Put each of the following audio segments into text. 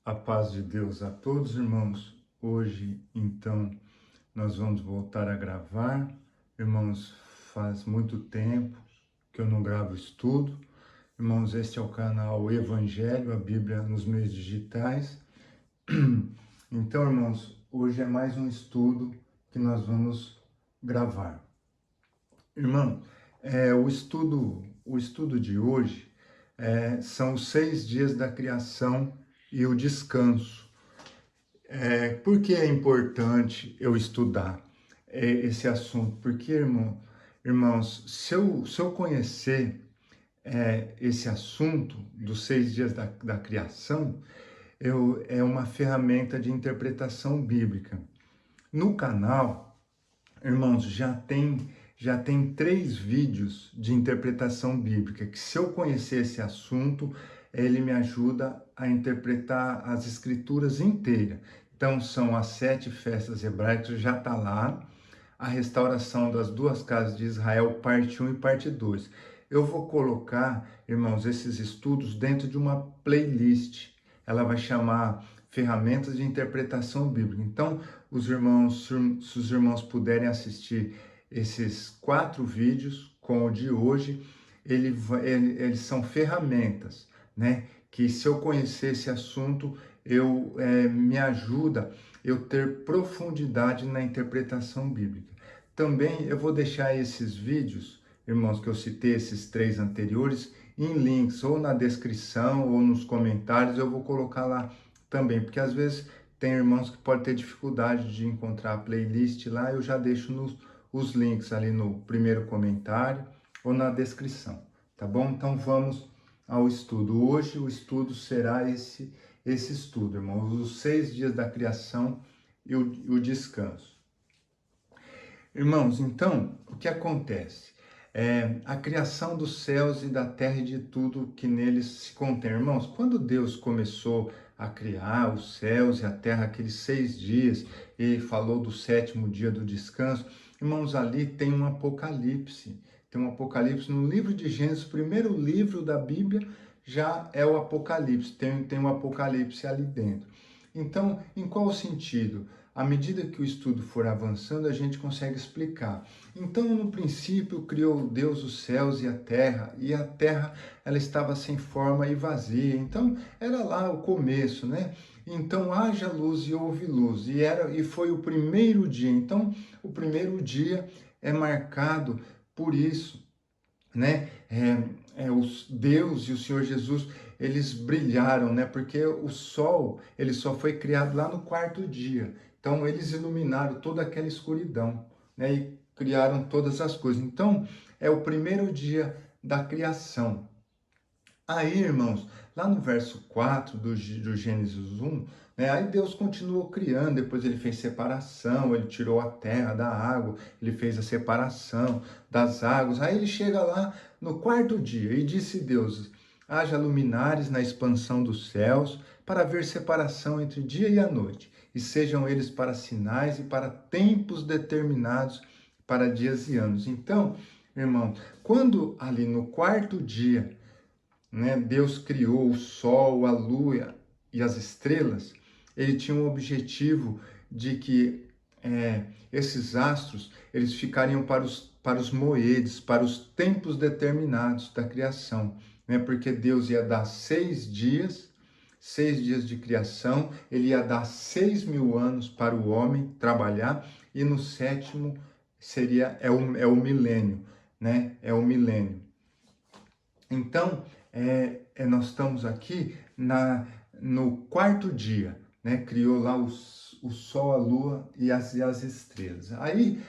A paz de Deus a todos, irmãos. Hoje, então, nós vamos voltar a gravar. Irmãos, faz muito tempo que eu não gravo estudo. Irmãos, este é o canal Evangelho, a Bíblia nos meios digitais. Então, irmãos, hoje é mais um estudo que nós vamos gravar. Irmão, o estudo de hoje são os 6 dias da criação e o descanso. Por que é importante eu estudar esse assunto? Porque, irmãos, se eu conhecer esse assunto dos 6 dias da criação, é uma ferramenta de interpretação bíblica. No canal, irmãos, já tem 3 vídeos de interpretação bíblica, que se eu conhecer esse assunto, ele me ajuda a interpretar as escrituras inteiras. Então, são as 7 festas hebraicas, já está lá, a restauração das 2 casas de Israel, parte 1 e parte 2. Eu vou colocar, irmãos, esses estudos dentro de uma playlist. Ela vai chamar Ferramentas de Interpretação Bíblica. Então, se os irmãos puderem assistir esses 4 vídeos com o de hoje, eles são ferramentas, né? Que se eu conhecer esse assunto, me ajuda eu ter profundidade na interpretação bíblica. Também eu vou deixar esses vídeos, irmãos, que eu citei, esses 3 anteriores, em links, ou na descrição, ou nos comentários, eu vou colocar lá também, porque às vezes tem irmãos que podem ter dificuldade de encontrar a playlist lá, eu já deixo os links ali no primeiro comentário ou na descrição, tá bom? Então vamos ao estudo. Hoje o estudo será esse estudo, irmãos, os 6 dias da criação e o descanso. Irmãos, então, o que acontece? A criação dos céus e da terra e de tudo que neles se contém. Irmãos, quando Deus começou a criar os céus e a terra, aqueles 6 dias, e falou do 7º dia do descanso, irmãos, ali tem um Apocalipse. Tem um Apocalipse no livro de Gênesis, o primeiro livro da Bíblia, já é o Apocalipse. Tem um Apocalipse ali dentro. Então, em qual sentido? À medida que o estudo for avançando, a gente consegue explicar. Então, no princípio, criou Deus os céus e a terra ela estava sem forma e vazia. Então, era lá o começo, né? Então, haja luz e houve luz, e foi o primeiro dia. Então, o primeiro dia é marcado por isso, né? Os Deus e o Senhor Jesus, eles brilharam, né? Porque o sol, ele só foi criado lá no 4º dia. Então, eles iluminaram toda aquela escuridão, né? E criaram todas as coisas. Então, é o primeiro dia da criação. Aí, irmãos, lá no verso 4 do Gênesis 1, né, aí Deus continuou criando, depois ele fez separação, ele tirou a terra da água, ele fez a separação das águas. Aí ele chega lá no 4º dia e disse Deus: haja luminares na expansão dos céus, para haver separação entre dia e a noite, e sejam eles para sinais e para tempos determinados, para dias e anos. Então, irmão, quando ali no 4º dia, né, Deus criou o sol, a lua e as estrelas, ele tinha um objetivo de que esses astros eles ficariam para os moedes, para os tempos determinados da criação, né? Porque Deus ia dar 6 dias de criação, ele ia dar 6.000 anos para o homem trabalhar, e no 7º é o milênio, né? É o milênio. Então, nós estamos aqui no 4º dia, né? Criou lá o sol, a lua e as estrelas. Aí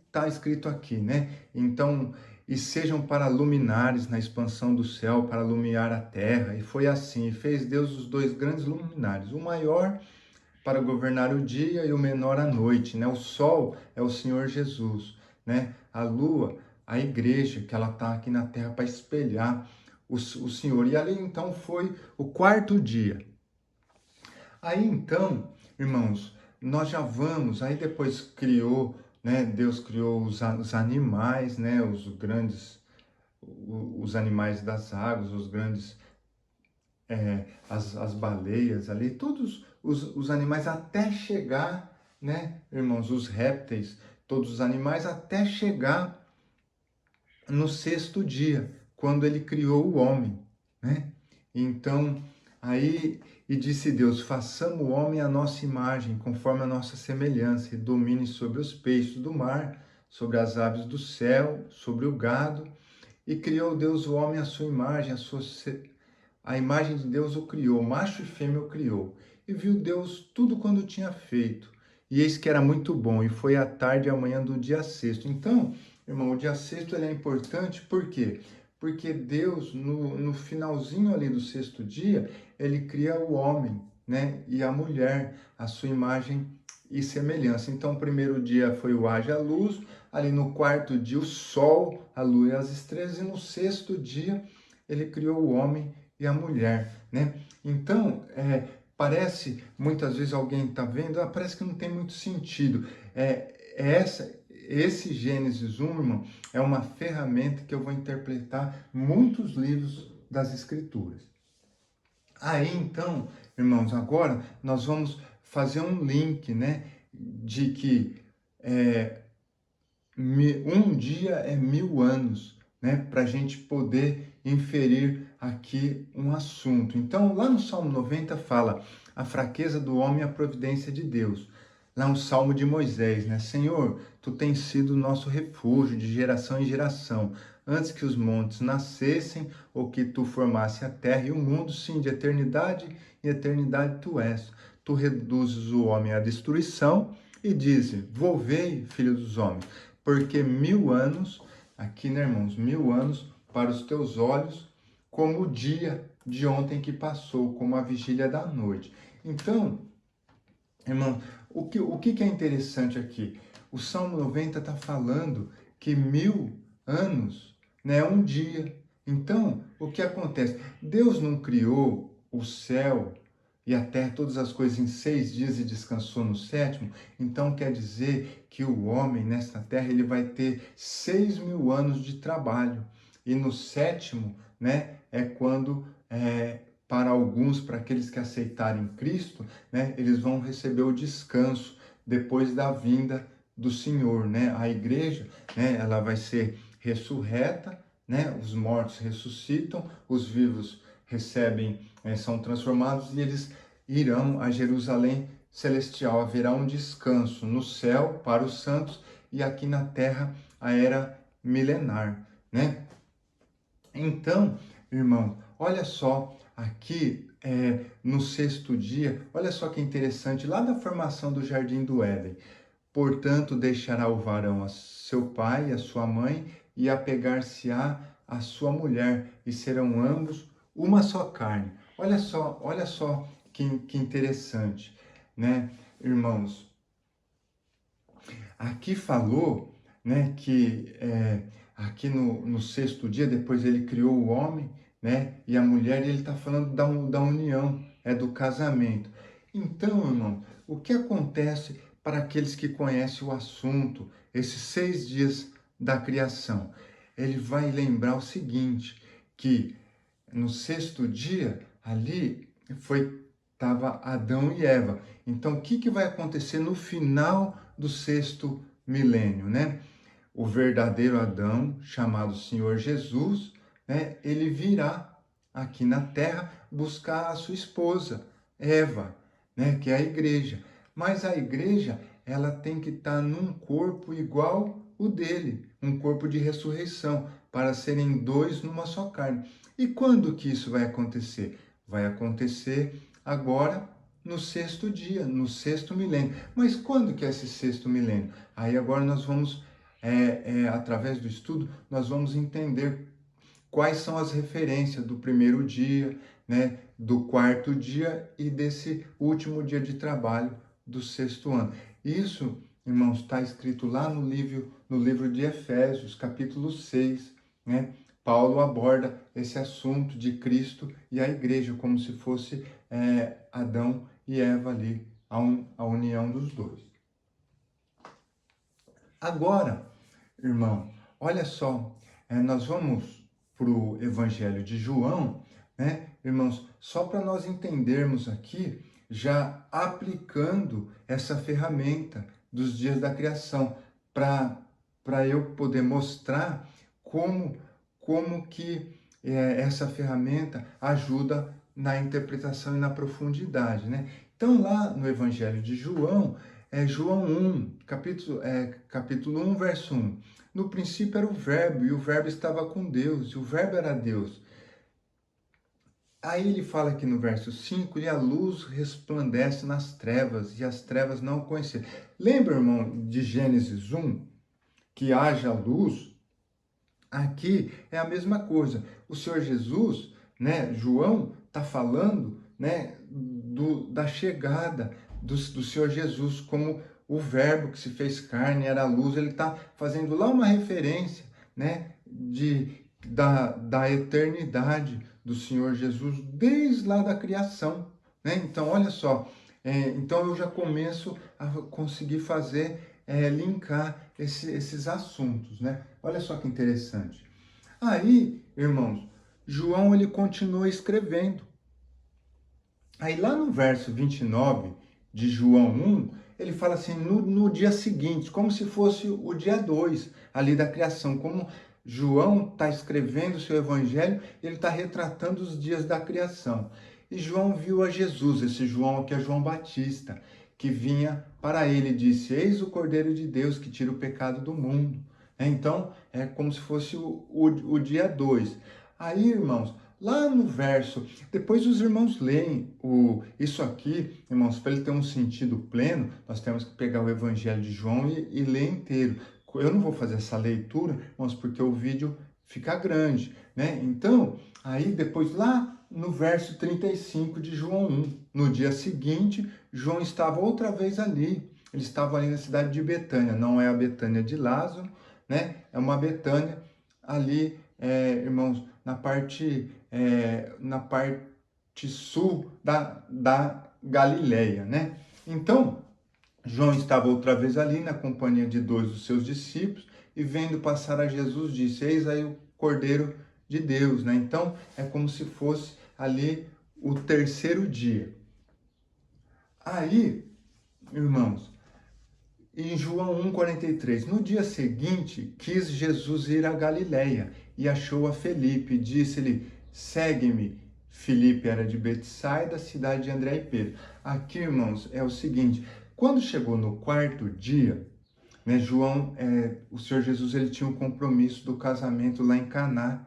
está escrito aqui, né? Então, e sejam para luminares na expansão do céu, para iluminar a terra. E foi assim, e fez Deus os 2 grandes luminares, o maior para governar o dia e o menor a noite, né? O sol é o Senhor Jesus, né? A lua, a igreja, que ela está aqui na terra para espelhar o Senhor. E ali então foi o 4º dia. Aí então, irmãos, nós já vamos, aí depois criou, né? Deus criou os animais, né? Os animais das águas, os grandes as baleias ali, todos os animais até chegar, né, irmãos, os répteis, todos os animais até chegar no sexto dia, quando ele criou o homem, né? Então, aí, e disse Deus, façamos o homem à nossa imagem, conforme a nossa semelhança, e domine sobre os peixes do mar, sobre as aves do céu, sobre o gado, e criou Deus o homem à sua imagem, a imagem de Deus o criou, macho e fêmea o criou. E viu Deus tudo quando tinha feito. E eis que era muito bom. E foi a tarde e a manhã do dia sexto. Então, irmão, o dia sexto ele é importante, por quê? Porque Deus, no finalzinho ali do sexto dia, ele cria o homem, né? E a mulher, a sua imagem e semelhança. Então, o primeiro dia foi o haja luz, ali no quarto dia o sol, a lua e as estrelas, e no sexto dia ele criou o homem e a mulher, né? Então, parece, muitas vezes alguém está vendo, parece que não tem muito sentido. Esse Gênesis 1, irmão, é uma ferramenta que eu vou interpretar muitos livros das Escrituras. Aí, então, irmãos, agora nós vamos fazer um link, né, de que um dia é 1000 anos, né? Para a gente poder inferir aqui um assunto. Então, lá no Salmo 90 fala a fraqueza do homem e a providência de Deus. Lá um salmo de Moisés, né? Senhor, tu tens sido nosso refúgio de geração em geração. Antes que os montes nascessem, ou que tu formasse a terra e o mundo, sim, de eternidade em eternidade tu és. Tu reduzes o homem à destruição e dizes, volvei, filho dos homens, porque 1000 anos, aqui, né, irmãos, 1000 anos para os teus olhos, como o dia de ontem que passou, como a vigília da noite. Então, irmão, o que é interessante aqui? O Salmo 90 está falando que 1000 anos, né, é um dia. Então, o que acontece? Deus não criou o céu e a terra, todas as coisas em 6 dias e descansou no sétimo. Então, quer dizer que o homem nesta terra ele vai ter 6000 anos de trabalho. E no sétimo, né, é quando para alguns, para aqueles que aceitarem Cristo, né, eles vão receber o descanso depois da vinda do Senhor, né? A igreja, né, ela vai ser ressurreta, né? Os mortos ressuscitam, os vivos recebem, são transformados e eles irão a Jerusalém celestial. Haverá um descanso no céu para os santos e aqui na terra a era milenar, né? Então, irmão, olha só, aqui no sexto dia, olha só que interessante, lá da formação do Jardim do Éden. Portanto, deixará o varão a seu pai e a sua mãe, e apegar-se-á a sua mulher, e serão ambos uma só carne. Olha só que interessante, né, irmãos? Aqui falou, né, que aqui no sexto dia, depois ele criou o homem, né, e a mulher, e ele está falando da união, do casamento. Então, irmão, o que acontece para aqueles que conhecem o assunto, esses 6 dias da criação? Ele vai lembrar o seguinte, que no sexto dia, ali estava Adão e Eva. Então, o que vai acontecer no final do sexto milênio, né? O verdadeiro Adão, chamado Senhor Jesus, né? Ele virá aqui na terra buscar a sua esposa, Eva, né? Que é a igreja. Mas a igreja, ela tem que estar num corpo igual o dele, um corpo de ressurreição, para serem dois numa só carne. E quando que isso vai acontecer? Vai acontecer agora no sexto dia, no sexto milênio. Mas quando que é esse sexto milênio? Aí agora nós vamos, através do estudo, nós vamos entender quais são as referências do primeiro dia, né, do quarto dia e desse último dia de trabalho do sexto ano. Isso, irmãos, está escrito lá no livro de Efésios, capítulo 6, né? Paulo aborda esse assunto de Cristo e a igreja, como se fosse Adão e Eva ali, a união dos dois. Agora, irmão, olha só, nós vamos para o Evangelho de João, né, irmãos? só para nós entendermos aqui, já aplicando essa ferramenta dos dias da criação, para eu poder mostrar como que essa ferramenta ajuda na interpretação e na profundidade, né? Então, lá no Evangelho de João, João 1, capítulo 1, verso 1. No princípio era o Verbo, e o Verbo estava com Deus, e o Verbo era Deus. Aí ele fala aqui no verso 5, e a luz resplandece nas trevas, e as trevas não o conheceram. Lembra, irmão, de Gênesis 1, que haja luz? Aqui é a mesma coisa. O Senhor Jesus, né, João está falando, né, da chegada do Senhor Jesus como o Verbo que se fez carne, era a luz. Ele está fazendo lá uma referência, né, da eternidade do Senhor Jesus desde lá da criação, né? Então, olha só, então eu já começo a conseguir linkar esses assuntos, né? Olha só que interessante. Aí, irmãos, João ele continua escrevendo. Aí lá no verso 29 de João 1, ele fala assim, no dia seguinte, como se fosse o dia 2 ali da criação, como João está escrevendo o seu evangelho, ele está retratando os dias da criação. E João viu a Jesus, esse João aqui é João Batista, que vinha para ele e disse, eis o Cordeiro de Deus que tira o pecado do mundo. Então, é como se fosse o dia 2. Aí, irmãos, lá no verso, depois os irmãos leem isso aqui, irmãos, para ele ter um sentido pleno, nós temos que pegar o Evangelho de João e ler inteiro. Eu não vou fazer essa leitura, irmãos, porque o vídeo fica grande, né? Então, aí depois lá no verso 35 de João 1, no dia seguinte, João estava outra vez ali. Ele estava ali na cidade de Betânia, não é a Betânia de Lázaro, né? É uma Betânia ali, irmãos, na parte sul da Galileia, né? Então, João estava outra vez ali na companhia de dois dos seus discípulos e vendo passar a Jesus disse, eis aí o Cordeiro de Deus, né? Então, é como se fosse ali o terceiro dia. Aí, irmãos, em João 1,43, no dia seguinte, quis Jesus ir a Galiléia e achou a Felipe, disse-lhe, segue-me. Felipe era de Betsaida, cidade de André e Pedro. Aqui, irmãos, é o seguinte, quando chegou no quarto dia, né, o Senhor Jesus ele tinha um compromisso do casamento lá em Caná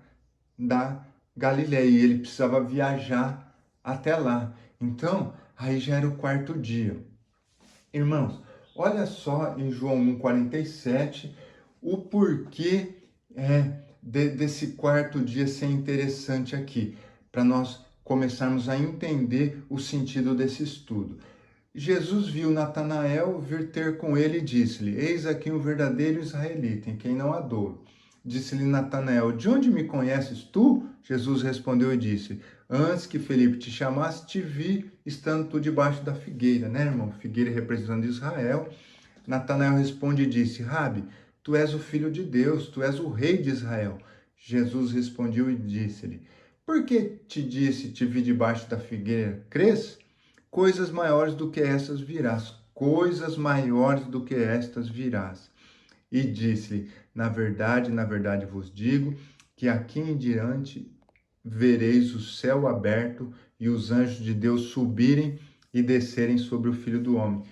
da Galiléia e ele precisava viajar até lá. Então, aí já era o quarto dia. Irmãos, olha só em João 1,47 o porquê desse quarto dia ser interessante aqui, para nós começarmos a entender o sentido desse estudo. Jesus viu Natanael vir ter com ele e disse-lhe, eis aqui um verdadeiro israelita, em quem não há dolo. Disse-lhe Natanael, de onde me conheces tu? Jesus respondeu e disse, antes que Felipe te chamasse, te vi estando tu debaixo da figueira, né, irmão? Figueira representando Israel. Natanael responde e disse, Rabi, tu és o filho de Deus, tu és o rei de Israel. Jesus respondeu e disse-lhe, por que te disse, te vi debaixo da figueira? Crês? Coisas maiores do que essas virás, coisas maiores do que estas virás. E disse-lhe, na verdade vos digo, que aqui em diante vereis o céu aberto e os anjos de Deus subirem e descerem sobre o Filho do Homem.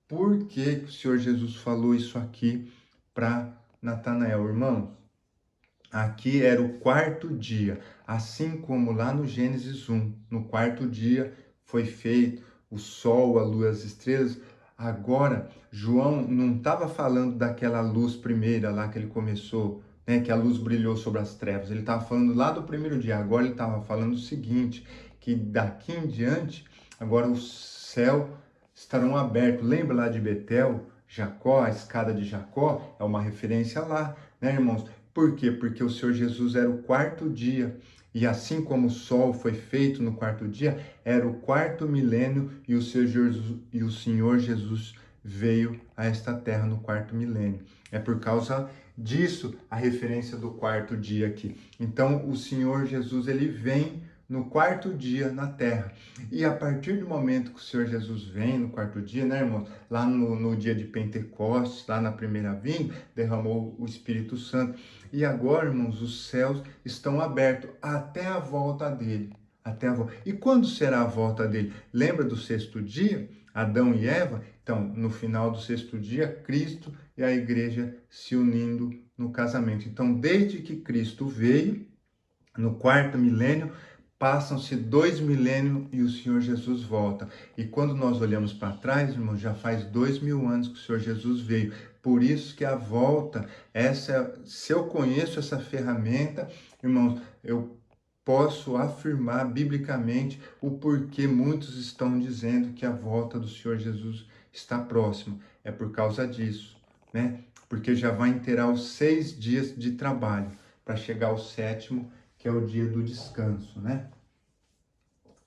Por que o Senhor Jesus falou isso aqui para Natanael, irmãos? Aqui era o quarto dia, assim como lá no Gênesis 1, no quarto dia foi feito o sol, a lua, as estrelas. Agora, João não estava falando daquela luz primeira lá que ele começou, né, que a luz brilhou sobre as trevas. Ele estava falando lá do primeiro dia. Agora ele estava falando o seguinte, que daqui em diante, agora o céu estarão abertos. Lembra lá de Betel, Jacó, a escada de Jacó? É uma referência lá, né, irmãos? Por quê? Porque o Senhor Jesus era o quarto dia. E assim como o sol foi feito no quarto dia, era o quarto milênio e o Senhor Jesus veio a esta terra no quarto milênio. É por causa disso a referência do quarto dia aqui. Então, o Senhor Jesus, ele vem no quarto dia na terra. E a partir do momento que o Senhor Jesus vem no quarto dia, né, irmãos? Lá no dia de Pentecostes, lá na primeira vinda, derramou o Espírito Santo. E agora, irmãos, os céus estão abertos até a volta dele. Até a volta. E quando será a volta dele? Lembra do sexto dia? Adão e Eva? Então, no final do sexto dia, Cristo e a igreja se unindo no casamento. Então, desde que Cristo veio, no quarto milênio, passam-se 2 milênios e o Senhor Jesus volta. E quando nós olhamos para trás, irmãos, já faz 2000 anos que o Senhor Jesus veio. Por isso que a volta, se eu conheço essa ferramenta, irmãos, eu posso afirmar biblicamente o porquê muitos estão dizendo que a volta do Senhor Jesus está próxima. É por causa disso, né? Porque já vai inteirar os 6 dias de trabalho para chegar ao sétimo, que é o dia do descanso, né?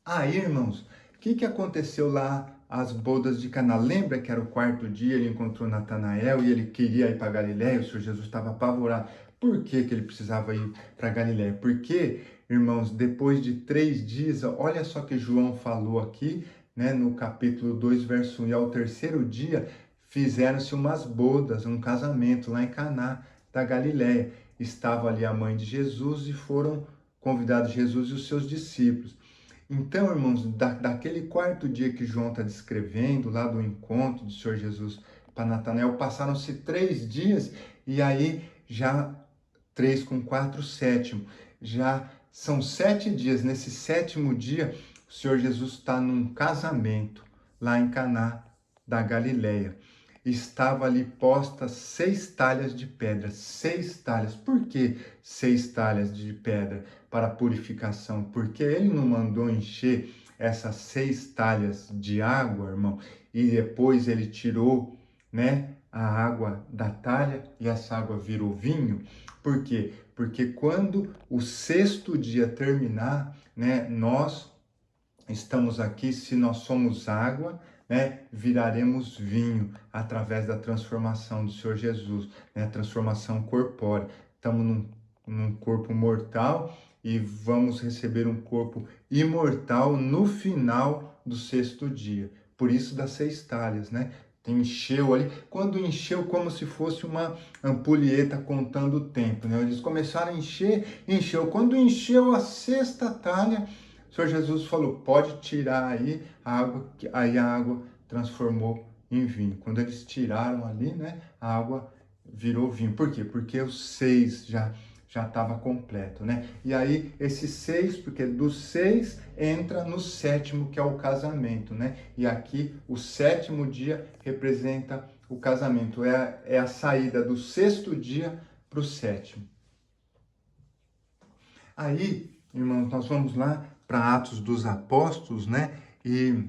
Aí, irmãos, o que aconteceu lá às bodas de Caná? Lembra que era o quarto dia, ele encontrou Natanael e ele queria ir para Galiléia, o Senhor Jesus estava apavorado. Por que ele precisava ir para Galiléia? Porque, irmãos, depois de 3 dias, olha só que João falou aqui, né, no capítulo 2, verso 1, e ao terceiro dia fizeram-se umas bodas, um casamento lá em Caná da Galiléia. Estava ali a mãe de Jesus e foram convidados Jesus e os seus discípulos. Então, irmãos, daquele quarto dia que João está descrevendo, lá do encontro do Senhor Jesus para Natanael, passaram-se 3 dias e aí já 3 com 4, sétimo. Já são 7 dias. Nesse sétimo dia, o Senhor Jesus está num casamento lá em Caná da Galileia. Estava ali postas 6 talhas de pedra, 6 talhas. Por que 6 talhas de pedra para purificação? Porque ele não mandou encher essas 6 talhas de água, irmão, e depois ele tirou, né, a água da talha e essa água virou vinho. Por quê? Porque quando o sexto dia terminar, né, nós estamos aqui, se nós somos água, né, viraremos vinho através da transformação do Senhor Jesus, né, a transformação corpórea. Estamos num corpo mortal e vamos receber um corpo imortal no final do sexto dia. Por isso das 6 talhas, né? Encheu ali, quando encheu como se fosse uma ampulheta contando o tempo, né? Eles começaram a encher, encheu. Quando encheu a 6ª talha, o Senhor Jesus falou, pode tirar aí a água, aí a água transformou em vinho. Quando eles tiraram ali, né, a água virou vinho. Por quê? Porque os 6 já estava completo, né? E aí esses 6, porque dos 6 entra no sétimo, que é o casamento, né? E aqui o sétimo dia representa o casamento, é a saída do sexto dia para o sétimo. Aí, irmãos, nós vamos lá para Atos dos Apóstolos, né? E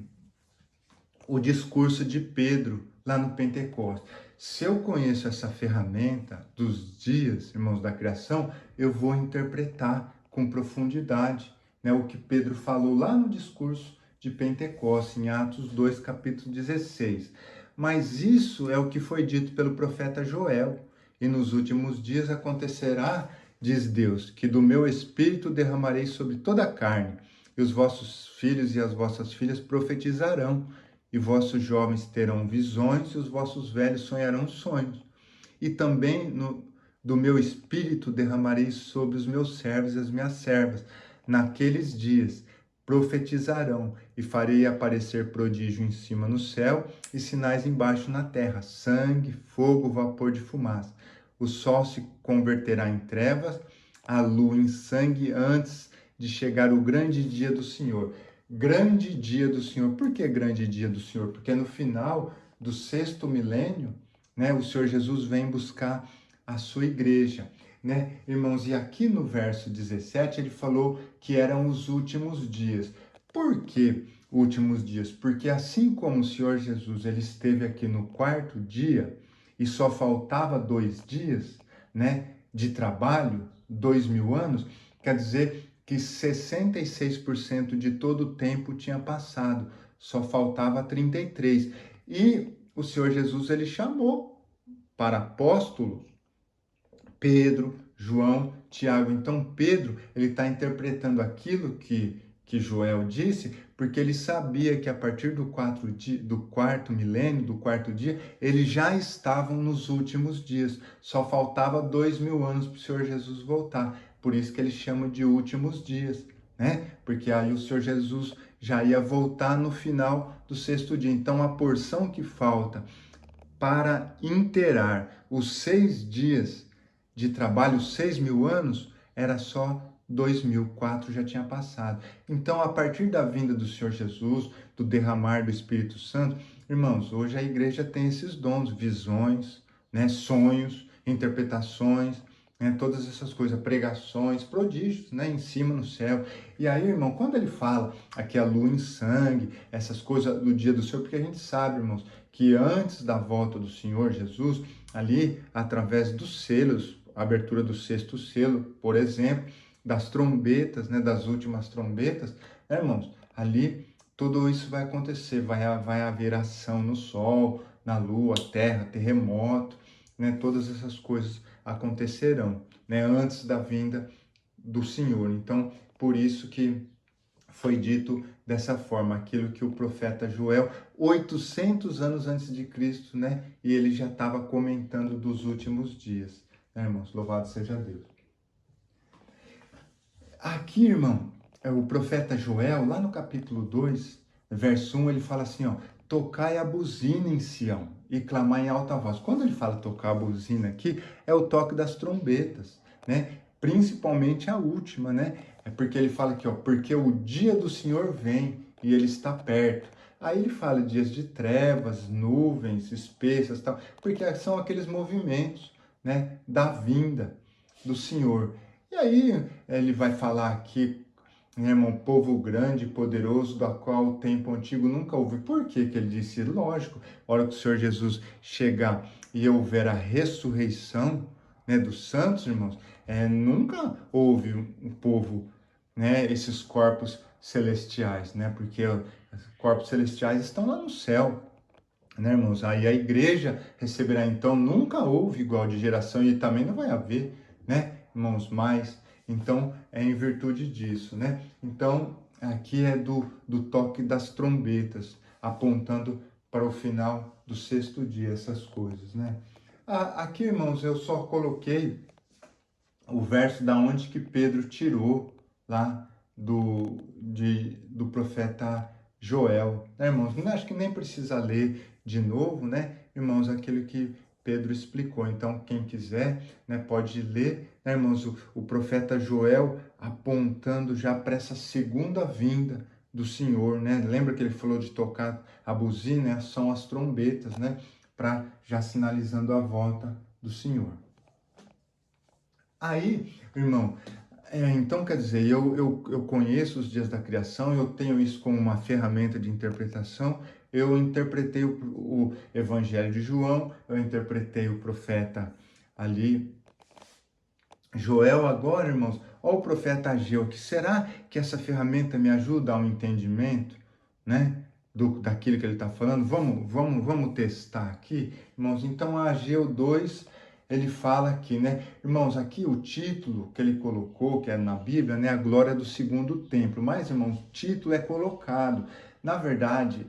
o discurso de Pedro lá no Pentecostes. Se eu conheço essa ferramenta dos dias, irmãos, da criação, eu vou interpretar com profundidade, né, o que Pedro falou lá no discurso de Pentecostes, em Atos 2, capítulo 16. Mas isso é o que foi dito pelo profeta Joel. E nos últimos dias acontecerá, diz Deus, que do meu espírito derramarei sobre toda a carne, e os vossos filhos e as vossas filhas profetizarão, e vossos jovens terão visões, e os vossos velhos sonharão sonhos. E também do meu espírito derramarei sobre os meus servos e as minhas servas. Naqueles dias profetizarão, e farei aparecer prodígio em cima no céu e sinais embaixo na terra, sangue, fogo, vapor de fumaça. O sol se converterá em trevas, a lua em sangue, antes de chegar o grande dia do Senhor. Grande dia do Senhor. Por que grande dia do Senhor? Porque no final do sexto milênio, né, o Senhor Jesus vem buscar a sua igreja, né, irmãos? E aqui no verso 17 ele falou que eram os últimos dias. Por que últimos dias? Porque assim como o Senhor Jesus ele esteve aqui no quarto dia e só faltava 2 dias, né, de trabalho, 2000 anos, quer dizer que 66% de todo o tempo tinha passado, só faltava 33. E o Senhor Jesus ele chamou para apóstolos Pedro, João, Tiago. Então Pedro ele está interpretando aquilo que que Joel disse, porque ele sabia que a partir do quarto milênio, do quarto dia, eles já estavam nos últimos dias. Só faltava 2000 anos para o Senhor Jesus voltar. Por isso que eles chamam de últimos dias, né? Porque aí o Senhor Jesus já ia voltar no final do sexto dia. Então a porção que falta para inteirar os 6 dias de trabalho, 6.000 anos, era só 2.000, 4 já tinha passado. Então, a partir da vinda do Senhor Jesus, do derramar do Espírito Santo, irmãos, hoje a igreja tem esses dons, visões, né, sonhos, interpretações, né, todas essas coisas, pregações, prodígios, né, em cima no céu. E aí, irmão, quando ele fala aqui a lua em sangue, essas coisas do dia do Senhor, porque a gente sabe, irmãos, que antes da volta do Senhor Jesus, ali, através dos selos, a abertura do sexto selo, por exemplo, das trombetas, né, das últimas trombetas, né, irmãos, ali tudo isso vai acontecer, vai haver ação no sol, na lua, terra, terremoto, né, todas essas coisas acontecerão, né, antes da vinda do Senhor. Então, por isso que foi dito dessa forma, aquilo que o profeta Joel, 800 anos antes de Cristo, né? E ele já estava comentando dos últimos dias, né, irmãos? Louvado seja Deus. Aqui, irmão, é o profeta Joel, lá no capítulo 2, verso 1, ele fala assim, ó, tocai a buzina em Sião e clamai em alta voz. Quando ele fala tocar a buzina aqui, é o toque das trombetas, né? Principalmente a última, né? É porque ele fala aqui, ó, porque o dia do Senhor vem e ele está perto. Aí ele fala dias de trevas, nuvens espessas, tal, porque são aqueles movimentos, né, da vinda do Senhor. E aí ele vai falar aqui, né, irmão, povo grande e poderoso, da qual o tempo antigo nunca houve. Por que que ele disse? Lógico, a hora que o Senhor Jesus chegar e houver a ressurreição, né, dos santos, irmãos, nunca houve um povo, né, esses corpos celestiais, né, porque os corpos celestiais estão lá no céu, né, irmãos? Aí a igreja receberá, então, nunca houve igual de geração e também não vai haver, né, irmãos? Mas, então, é em virtude disso, né? Então, aqui é do toque das trombetas, apontando para o final do sexto dia, essas coisas, né? Aqui, irmãos, eu só coloquei o verso da onde que Pedro tirou lá do profeta Joel, né, irmãos? Não acho que nem precisa ler de novo, né, irmãos, aquilo que Pedro explicou. Então, quem quiser, né, pode ler, né, irmãos, o profeta Joel apontando já para essa segunda vinda do Senhor, né? Lembra que ele falou de tocar a buzina, né? São as trombetas, né? Para já sinalizando a volta do Senhor. Aí, irmão, então quer dizer, eu conheço os dias da criação, eu tenho isso como uma ferramenta de interpretação, eu interpretei o Evangelho de João, eu interpretei o profeta ali, Joel agora, irmãos, olha o profeta Ageu, que será que essa ferramenta me ajuda ao entendimento, né, daquilo que ele está falando? Vamos testar aqui, irmãos. Então, Ageu 2, ele fala aqui, né, irmãos, aqui o título que ele colocou, que é na Bíblia, né, a glória do segundo templo. Mas, irmãos, o título é colocado. Na verdade,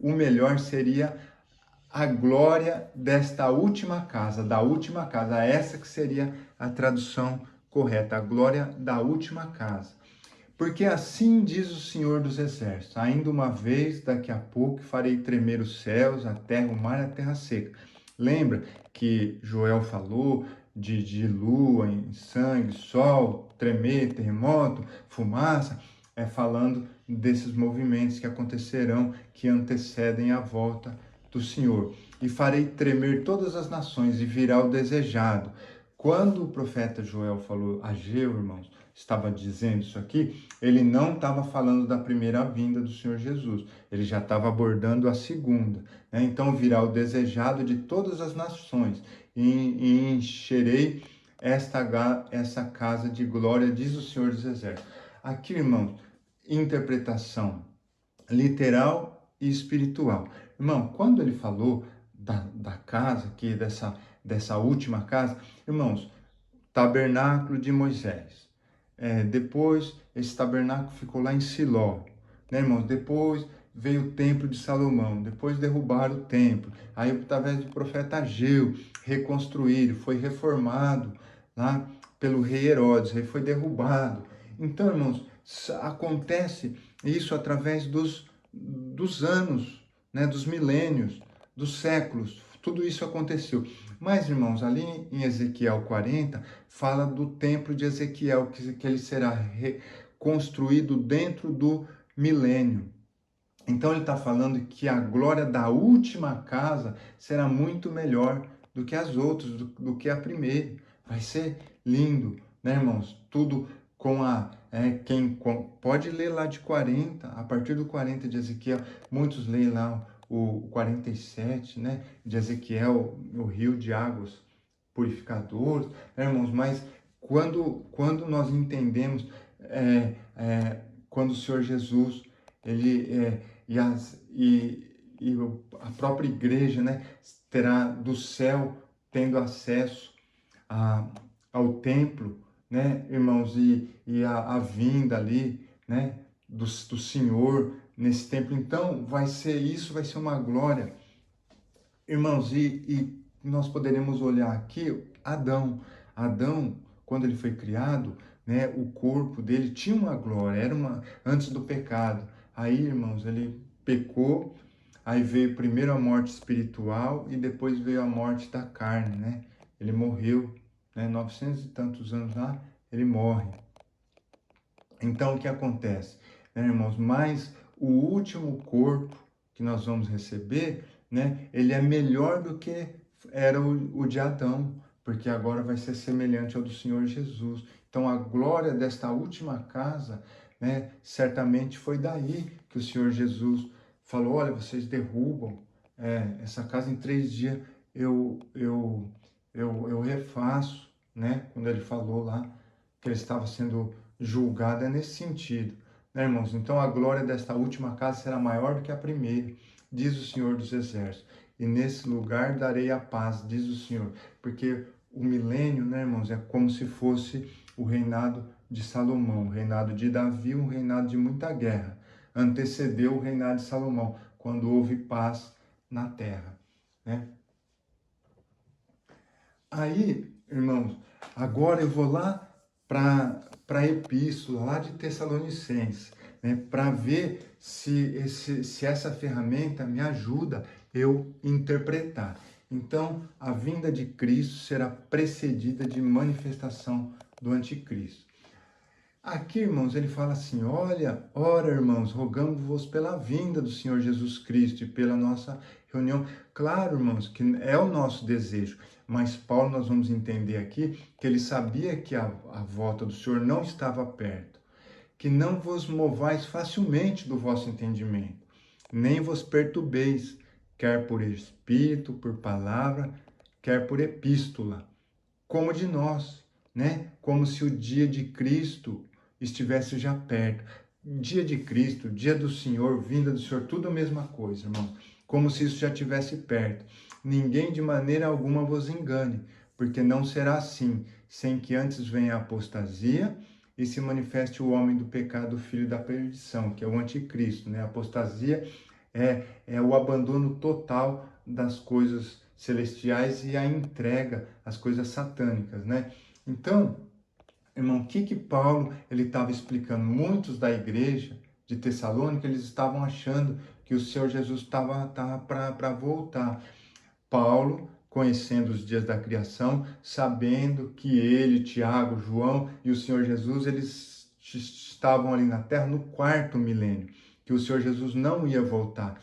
o melhor seria a glória desta última casa, da última casa, essa que seria a tradução correta, a glória da última casa. Porque assim diz o Senhor dos Exércitos, ainda uma vez, daqui a pouco, farei tremer os céus, a terra, o mar e a terra seca. Lembra que Joel falou de lua, em sangue, sol, tremer, terremoto, fumaça, falando desses movimentos que acontecerão, que antecedem a volta do Senhor. E farei tremer todas as nações e virá o desejado. Quando o profeta Joel falou, Ageu, irmãos, estava dizendo isso aqui, ele não estava falando da primeira vinda do Senhor Jesus, ele já estava abordando a segunda, né? Então virá o desejado de todas as nações e encherei essa casa de glória, diz o Senhor dos Exércitos. Aqui, irmãos, interpretação literal e espiritual. Irmão, quando ele falou da casa aqui, dessa última casa, irmãos, tabernáculo de Moisés, Depois, esse tabernáculo ficou lá em Siló, né, irmãos? Depois veio o templo de Salomão, depois derrubaram o templo. Aí, através do profeta Ageu, reconstruíram, foi reformado lá pelo rei Herodes, aí foi derrubado. Então, irmãos, acontece isso através dos anos, né, dos milênios, dos séculos. Tudo isso aconteceu. Mas, irmãos, ali em Ezequiel 40, fala do templo de Ezequiel, que ele será reconstruído dentro do milênio. Então ele está falando que a glória da última casa será muito melhor do que as outras, do que a primeira. Vai ser lindo, né, irmãos? Tudo com pode ler lá de 40, a partir do 40 de Ezequiel, muitos leem lá o 47, né, de Ezequiel, o rio de águas purificadoras, né, irmãos? Mas quando nós entendemos, quando o Senhor Jesus, ele e a própria igreja, né, terá do céu tendo acesso a, ao templo, né, irmãos, e a vinda ali, né, do Senhor nesse templo. Então, vai ser uma glória, irmãos, e nós poderemos olhar aqui Adão, quando ele foi criado, né, o corpo dele tinha uma glória, antes do pecado. Aí, irmãos, ele pecou, aí veio primeiro a morte espiritual e depois veio a morte da carne, né? Ele morreu, né, 900 e tantos anos lá, ele morre. Então, o que acontece, né, irmãos? Mas o último corpo que nós vamos receber, né, ele é melhor do que era o de Adão, porque agora vai ser semelhante ao do Senhor Jesus. Então, a glória desta última casa, né, certamente foi daí que o Senhor Jesus falou: olha, vocês derrubam essa casa em 3 dias, eu refaço, né? Quando ele falou lá que ele estava sendo julgado, é nesse sentido, né, irmãos? Então a glória desta última casa será maior do que a primeira, diz o Senhor dos Exércitos. E nesse lugar darei a paz, diz o Senhor. Porque o milênio, né, irmãos, é como se fosse o reinado de Salomão, o reinado de Davi, um reinado de muita guerra. Antecedeu o reinado de Salomão, quando houve paz na terra, né? Aí, irmãos, agora eu vou lá para a epístola lá de Tessalonicenses, né, para ver se essa ferramenta me ajuda eu interpretar. Então, a vinda de Cristo será precedida de manifestação do anticristo. Aqui, irmãos, ele fala assim: olha, ora, irmãos, rogamos-vos pela vinda do Senhor Jesus Cristo e pela nossa reunião. Claro, irmãos, que é o nosso desejo, mas Paulo, nós vamos entender aqui que ele sabia que a volta do Senhor não estava perto, que não vos movais facilmente do vosso entendimento, nem vos perturbeis, quer por espírito, por palavra, quer por epístola, como de nós, né? Como se o dia de Cristo estivesse já perto. Dia de Cristo, dia do Senhor, vinda do Senhor, tudo a mesma coisa, irmão. Como se isso já estivesse perto. Ninguém de maneira alguma vos engane, porque não será assim, sem que antes venha a apostasia e se manifeste o homem do pecado, o filho da perdição, que é o anticristo, né? A apostasia é o abandono total das coisas celestiais e a entrega às coisas satânicas, né? Então, irmão, o que Paulo ele estava explicando? Muitos da igreja de Tessalônica, eles estavam achando que o Senhor Jesus estava para voltar. Paulo, conhecendo os dias da criação, sabendo que ele, Tiago, João e o Senhor Jesus, eles estavam ali na terra no 4º milênio, que o Senhor Jesus não ia voltar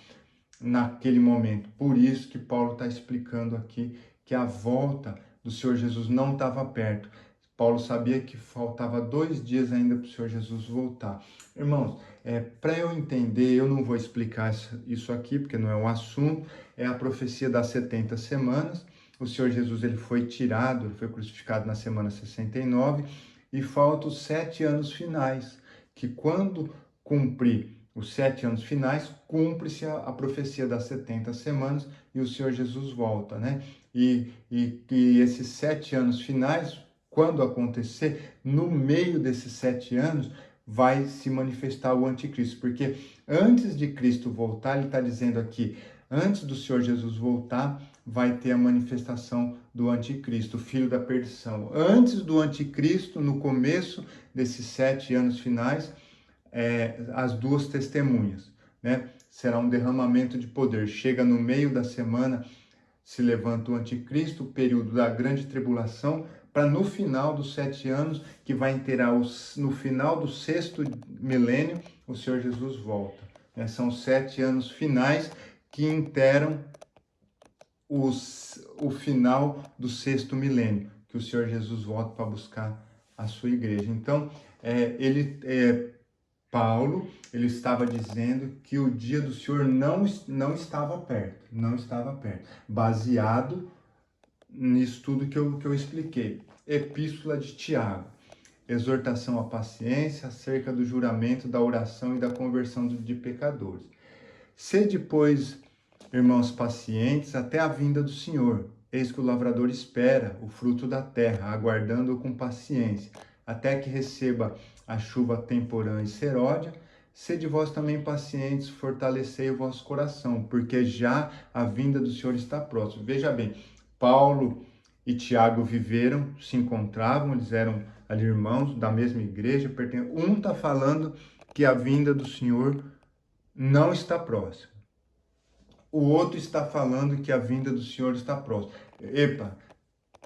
naquele momento. Por isso que Paulo está explicando aqui que a volta do Senhor Jesus não estava perto. Paulo sabia que faltava 2 dias ainda para o Senhor Jesus voltar. Irmãos, para eu entender, eu não vou explicar isso aqui, porque não é o assunto, é a profecia das 70 semanas. O Senhor Jesus ele foi tirado, ele foi crucificado na semana 69 e faltam os 7 anos finais, que quando cumprir os 7 anos finais, cumpre-se a profecia das 70 semanas e o Senhor Jesus volta, né? E esses 7 anos finais, quando acontecer, no meio desses 7 anos, vai se manifestar o anticristo. Porque antes de Cristo voltar, ele está dizendo aqui, antes do Senhor Jesus voltar, vai ter a manifestação do anticristo, o filho da perdição. Antes do anticristo, no começo desses 7 anos finais, as duas testemunhas, né? Será um derramamento de poder. Chega no meio da semana, se levanta o anticristo, o período da grande tribulação, para no final dos 7 anos, que vai inteirar no final do 6º milênio, o Senhor Jesus volta. Né? São 7 anos finais que interam o final do 6º milênio, que o Senhor Jesus volta para buscar a sua igreja. Então, Paulo, ele estava dizendo que o dia do Senhor não estava perto, baseado nisso tudo que eu expliquei. Epístola de Tiago, exortação à paciência acerca do juramento, da oração e da conversão de pecadores. Sede, pois, irmãos, pacientes até a vinda do Senhor. Eis que o lavrador espera o fruto da terra, aguardando-o com paciência, até que receba a chuva temporã e seródia. Sede vós também pacientes, fortalecei o vosso coração, porque já a vinda do Senhor está próxima. Veja bem, Paulo e Tiago viveram, se encontravam, eles eram ali irmãos da mesma igreja, um está falando que a vinda do Senhor não está próxima. O outro está falando que a vinda do Senhor está próxima. Epa,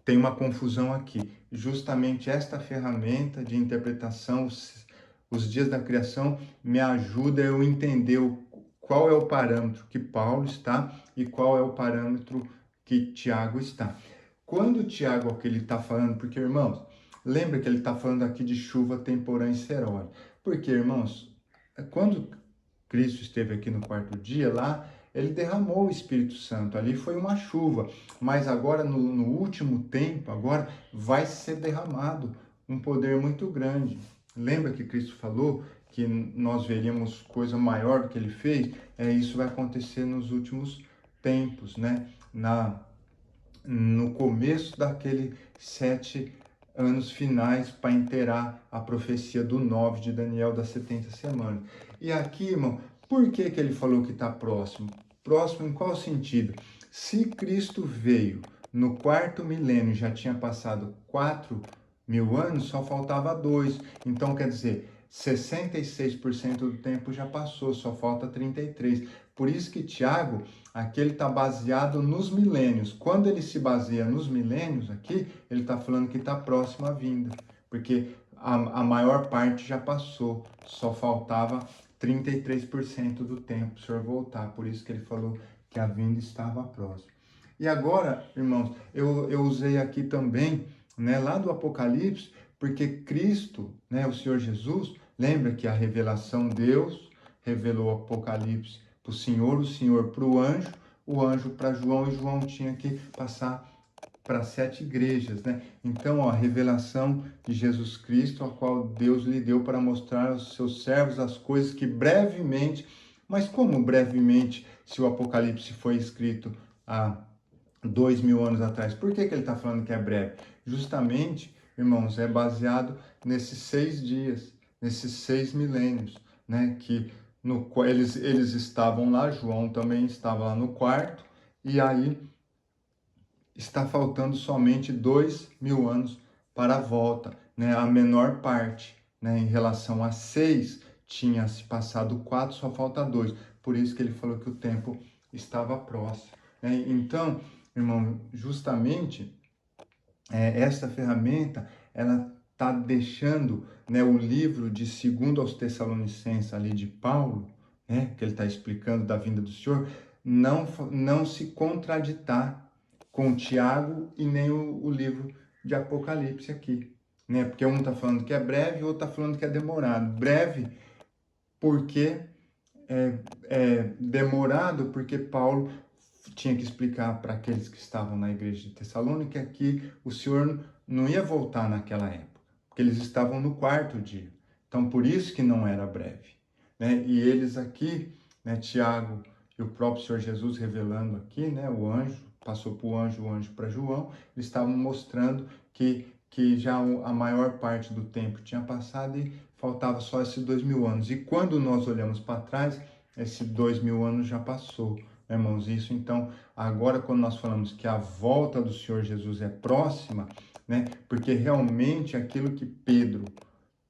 tem uma confusão aqui. Justamente esta ferramenta de interpretação, os dias da criação, me ajuda a eu entender qual é o parâmetro que Paulo está e qual é o parâmetro que Tiago está. Quando Tiago aqui ele está falando, porque, irmãos, lembra que ele está falando aqui de chuva temporã e seródia. Porque, irmãos, quando Cristo esteve aqui no 4º dia, lá, ele derramou o Espírito Santo, ali foi uma chuva, mas agora no último tempo, agora vai ser derramado um poder muito grande. Lembra que Cristo falou que nós veríamos coisa maior do que ele fez? Isso vai acontecer nos últimos tempos, né? No começo daqueles 7 anos finais para inteirar a profecia do 9 de Daniel das 70 semanas. E aqui, irmão, por que ele falou que está próximo? Próximo em qual sentido? Se Cristo veio no 4º milênio, já tinha passado 4.000 anos, só faltava 2. Então, quer dizer, 66% do tempo já passou, só falta 33%. Por isso que Tiago, aqui ele está baseado nos milênios. Quando ele se baseia nos milênios aqui, ele está falando que está próximo à vinda. Porque a maior parte já passou, só faltava 33% do tempo para o Senhor voltar. Por isso que ele falou que a vinda estava próxima. E agora, irmãos, eu usei aqui também, né, lá do Apocalipse, porque Cristo, né, o Senhor Jesus, lembra que a revelação, Deus revelou o Apocalipse para o Senhor para o anjo para João, e João tinha que passar para 7 igrejas, né? Então, a revelação de Jesus Cristo, a qual Deus lhe deu para mostrar aos seus servos as coisas que brevemente, mas como brevemente, se o Apocalipse foi escrito há 2.000 anos atrás? Por que ele está falando que é breve? Justamente, irmãos, é baseado nesses 6 dias, nesses 6 milênios, né? Que eles estavam lá, João também estava lá no quarto, e aí está faltando somente 2.000 anos para a volta, né? A menor parte, né? Em relação a 6, tinha se passado 4, só falta 2. Por isso que ele falou que o tempo estava próximo, né? Então, irmão, justamente essa ferramenta, ela está deixando, né, o livro de 2 aos Tessalonicenses ali de Paulo, né, que ele está explicando da vinda do Senhor, não se contraditar com Tiago e nem o livro de Apocalipse aqui, né? Porque um está falando que é breve e o outro está falando que é demorado. Breve porque demorado porque Paulo tinha que explicar para aqueles que estavam na igreja de Tessalônica que o Senhor não ia voltar naquela época, porque eles estavam no 4º dia. Então, por isso que não era breve, né? E eles aqui, né, Tiago e o próprio Senhor Jesus revelando aqui, né, o anjo, passou para o anjo para João, eles estavam mostrando que que já a maior parte do tempo tinha passado e faltava só esses 2000 anos. E quando nós olhamos para trás, esses 2000 anos já passou, né, irmãos? Isso então, agora quando nós falamos que a volta do Senhor Jesus é próxima, né? Porque realmente aquilo que Pedro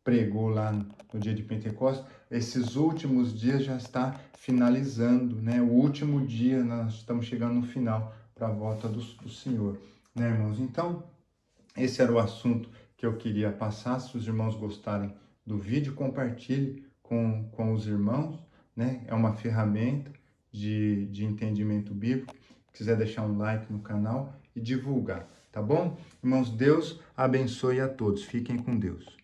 pregou lá no dia de Pentecostes, esses últimos dias já está finalizando, né? O último dia, nós estamos chegando no final para a volta do Senhor, né, irmãos? Então, esse era o assunto que eu queria passar. Se os irmãos gostarem do vídeo, compartilhe com os irmãos, né? É uma ferramenta de entendimento bíblico. Se quiser deixar um like no canal e divulgar, tá bom? Irmãos, Deus abençoe a todos. Fiquem com Deus.